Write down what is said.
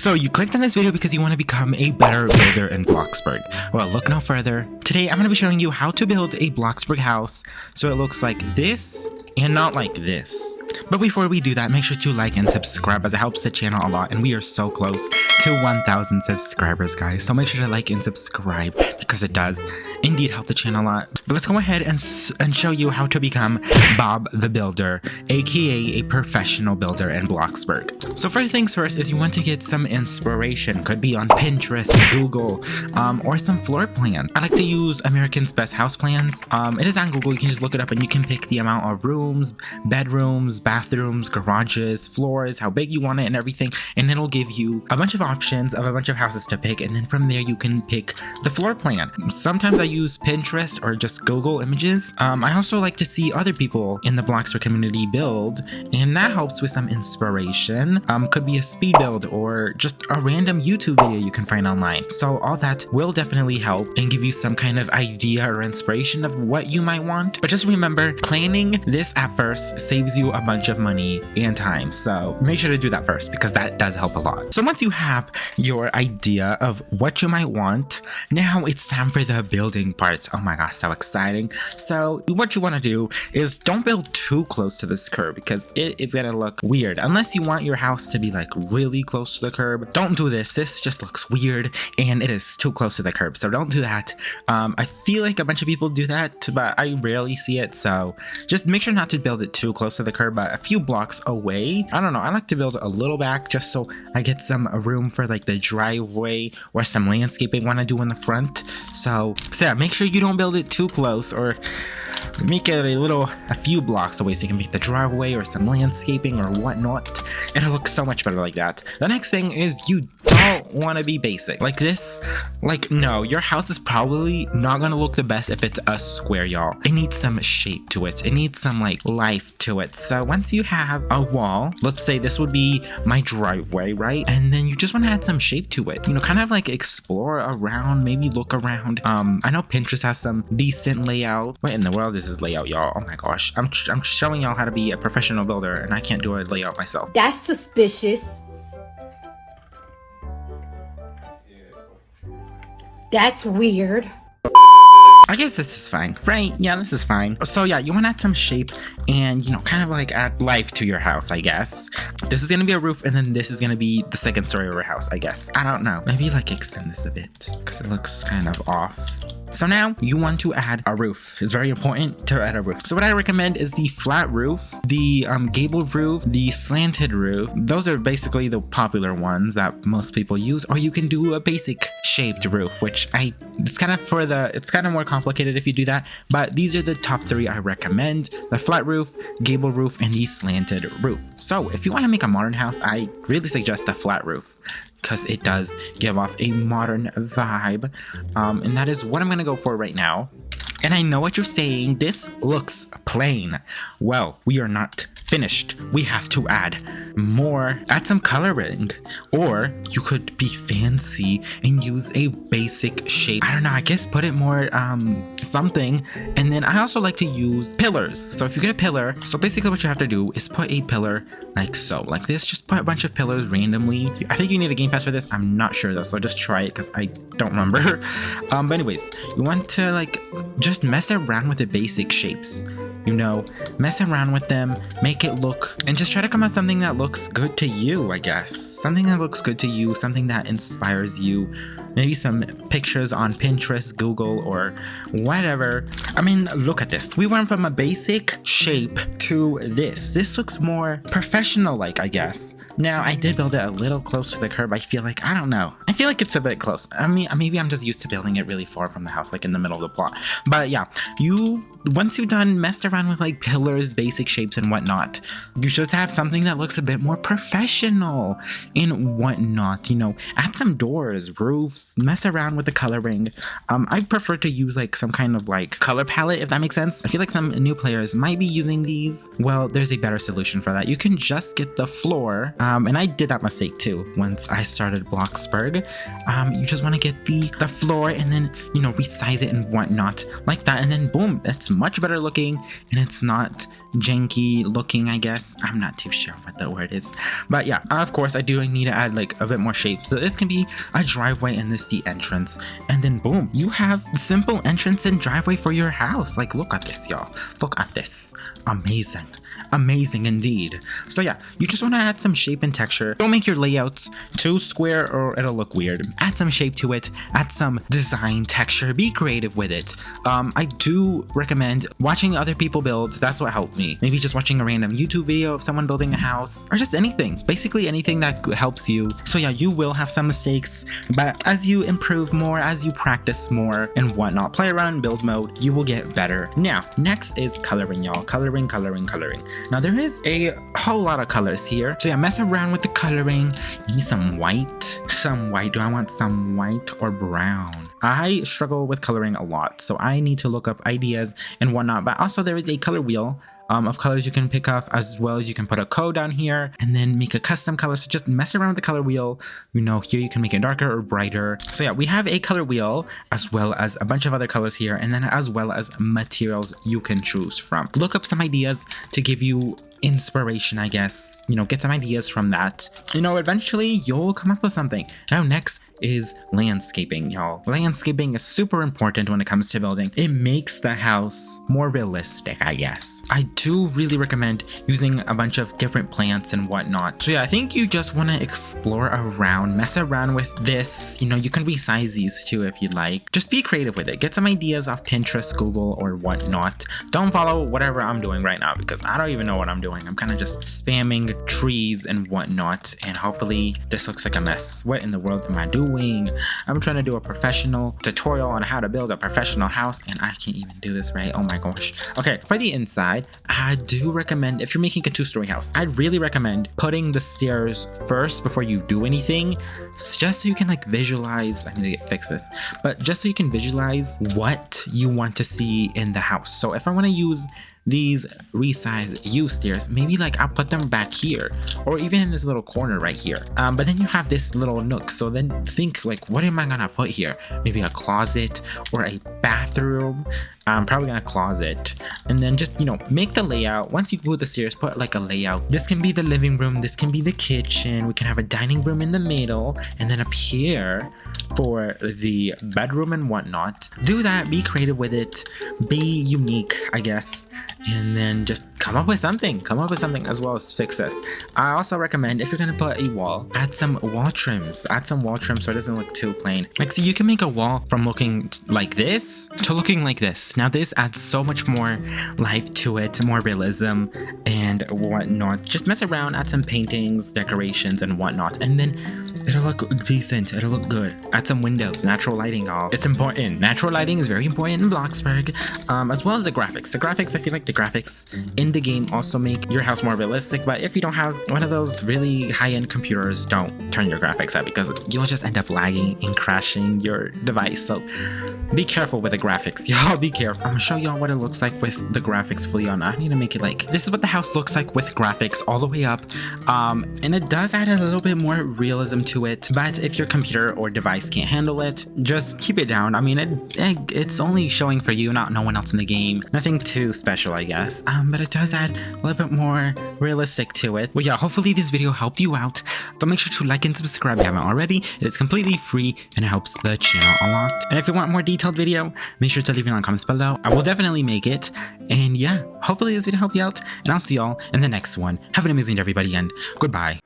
So you clicked on this video because you want to become a better builder in Bloxburg. Well, look no further. Today I'm going to be showing you how to build a Bloxburg house so it looks like this and not like this. But before we do that, make sure to like and subscribe as it helps the channel a lot, and we are so close to 1,000 subscribers, guys. So make sure to like and subscribe because it does indeed help the channel a lot. But let's go ahead and show you how to become Bob the Builder, aka a professional builder in Bloxburg. So first things first is you want to get some inspiration. Could be on Pinterest, Google, or some floor plans. I like to use American's Best House Plans. It is on Google. You can just look it up and you can pick the amount of rooms, bedrooms, bathrooms, garages, floors, how big you want it and everything, and it'll give you a bunch of options of a bunch of houses to pick, and then from there you can pick the floor plan. Sometimes I use Pinterest or just Google images. I also like to see other people in the Bloxburg community build, and that helps with some inspiration. Could be a speed build or just a random YouTube video you can find online. So all that will definitely help and give you some kind of idea or inspiration of what you might want. But just remember, planning this at first saves you a bunch of money and time, so make sure to do that first because that does help a lot. So once you have your idea of what you might want, now it's time for the building parts. Oh my gosh, so exciting. So what you want to do is don't build too close to this curb because it's gonna look weird unless you want your house to be like really close to the curb. Don't do this. This just looks weird and it is too close to the curb, so don't do that. I feel like a bunch of people do that, but I rarely see it, so just make sure not to build it too close to the curb, but a few blocks away. I don't know, I like to build a little back just so I get some room for like the driveway or some landscaping when I do in the front. So yeah, make sure you don't build it too close, or make it a few blocks away so you can make the driveway or some landscaping or whatnot. It'll look so much better like that. The next thing is you don't want to be basic like this. Like, no, your house is probably not gonna look the best if it's a square, y'all. It needs some shape to it. It needs some like life to it. So once you have a wall, let's say this would be my driveway, right? And then you just want to add some shape to it, you know, kind of like explore around, maybe look around. I know Pinterest has some decent layout. What in the world is this layout, y'all? Oh my gosh, I'm showing y'all how to be a professional builder and I can't do a layout myself. That's suspicious. That's weird. I guess this is fine, right? Yeah, this is fine. So yeah, you want to add some shape and, you know, kind of like add life to your house, I guess. This is going to be a roof, and then this is going to be the second story of your house, I guess. I don't know. Maybe like extend this a bit because it looks kind of off. So now you want to add a roof. It's very important to add a roof. So what I recommend is the flat roof, the gabled roof, the slanted roof. Those are basically the popular ones that most people use. Or you can do a basic shaped roof, which it's kind of more complicated if you do that. But these are the top three I recommend: the flat roof, gabled roof, and the slanted roof. So if you want to make a modern house, I really suggest the flat roof, because it does give off a modern vibe, and that is what I'm gonna go for right now. And I know what you're saying, this looks plain. Well, we are not finished. We have to add more, add some coloring, or you could be fancy and use a basic shape. I don't know, I guess put it more something. And then I also like to use pillars. So if you get a pillar, so basically what you have to do is put a pillar like so, like this. Just put a bunch of pillars randomly. I think you need a game pass for this. I'm not sure though, so just try it because I don't remember. But anyways, you want to like just mess around with the basic shapes. You know, mess around with them, make it look, and just try to come up with something that looks good to you, I guess. Something that looks good to you, something that inspires you. Maybe some pictures on Pinterest, Google, or whatever. I mean, look at this. We went from a basic shape to this. This looks more professional-like, I guess. Now, I did build it a little close to the curb. I feel like, I don't know. I feel like it's a bit close. I mean, maybe I'm just used to building it really far from the house, like in the middle of the plot. But yeah, once you've done messed around with like pillars, basic shapes, and whatnot, you should have something that looks a bit more professional and whatnot. You know, add some doors, roofs, just mess around with the coloring. I prefer to use like some kind of like color palette, if that makes sense. I feel like some new players might be using these. Well, there's a better solution for that. You can just get the floor, and I did that mistake too once I started Bloxburg. You just want to get the floor and then, you know, resize it and whatnot like that, and then boom, it's much better looking and it's not janky looking, I guess. I'm not too sure what the word is, but yeah, of course I do need to add like a bit more shape. So this can be a driveway and this the entrance, and then boom, you have simple entrance and driveway for your house. Like, look at this, y'all. Look at this. Amazing. Amazing indeed. So yeah, you just want to add some shape and texture. Don't make your layouts too square or it'll look weird. Add some shape to it, add some design texture, be creative with it. I do recommend watching other people build. That's what helped me. Maybe just watching a random YouTube video of someone building a house, or just anything, basically anything that helps you. So yeah, you will have some mistakes, but as you improve more, as you practice more and whatnot, play around in build mode, you will get better. Now, next is coloring, y'all. Coloring. Now there is a whole lot of colors here. So yeah, mess around with the coloring. You need some white. Do I want some white or brown? I struggle with coloring a lot, so I need to look up ideas and whatnot. But also there is a color wheel of colors you can pick up, as well as you can put a code down here and then make a custom color. So just mess around with the color wheel. You know, here you can make it darker or brighter. So yeah, we have a color wheel as well as a bunch of other colors here, and then as well as materials you can choose from. Look up some ideas to give you inspiration, I guess. You know, get some ideas from that. You know, eventually you'll come up with something. Now next is landscaping, y'all. Landscaping is super important when it comes to building. It makes the house more realistic, I guess. I do really recommend using a bunch of different plants and whatnot. So yeah, I think you just want to explore around, mess around with this. You know, you can resize these too if you'd like. Just be creative with it. Get some ideas off Pinterest, Google, or whatnot. Don't follow whatever I'm doing right now because I don't even know what I'm doing. I'm kind of just spamming trees and whatnot, and hopefully this looks like a mess. What in the world am I doing? I'm trying to do a professional tutorial on how to build a professional house, and I can't even do this right. Oh my gosh. Okay, for the inside, I do recommend, if you're making a 2-story house, I'd really recommend putting the stairs first before you do anything, just so you can like visualize. I need to fix this, but just so you can visualize what you want to see in the house. So if I want to use these resized U stairs, maybe like I'll put them back here or even in this little corner right here. But then you have this little nook, so then think like, what am I gonna put here? Maybe a closet or a bathroom. I'm probably gonna closet, and then just, you know, make the layout. Once you put the stairs, put like a layout. This can be the living room, this can be the kitchen. We can have a dining room in the middle, and then up here for the bedroom and whatnot. Do that, be creative with it, be unique, I guess, and then just come up with something as well as fix this. I also recommend, if you're gonna put a wall, add some wall trims so it doesn't look too plain. Like, so you can make a wall from looking like this to looking like this. Now this adds so much more life to it, more realism and whatnot. Just mess around, add some paintings, decorations and whatnot, and then it'll look decent, it'll look good. Add some windows, natural lighting, y'all. It's important. Natural lighting is very important in Bloxburg, as well as the graphics. The graphics, I feel like the graphics in the game also make your house more realistic, but if you don't have one of those really high-end computers, don't turn your graphics up because you'll just end up lagging and crashing your device. So be careful with the graphics, y'all. Be careful. I'm gonna show y'all what it looks like with the graphics fully on. I need to make it like, this is what the house looks like with graphics all the way up. And it does add a little bit more realism to it, but if your computer or device can't handle it, just keep it down. I mean, it's only showing for you, not no one else in the game. Nothing too special, I guess. But it does add a little bit more realistic to it. Well, yeah, hopefully this video helped you out. So make sure to like and subscribe if you haven't already. It is completely free and it helps the channel a lot. And if you want more detailed video, make sure to leave it in the comments below. I will definitely make it. And yeah, hopefully this video helped you out, and I'll see y'all in the next one. Have an amazing day, everybody, and goodbye.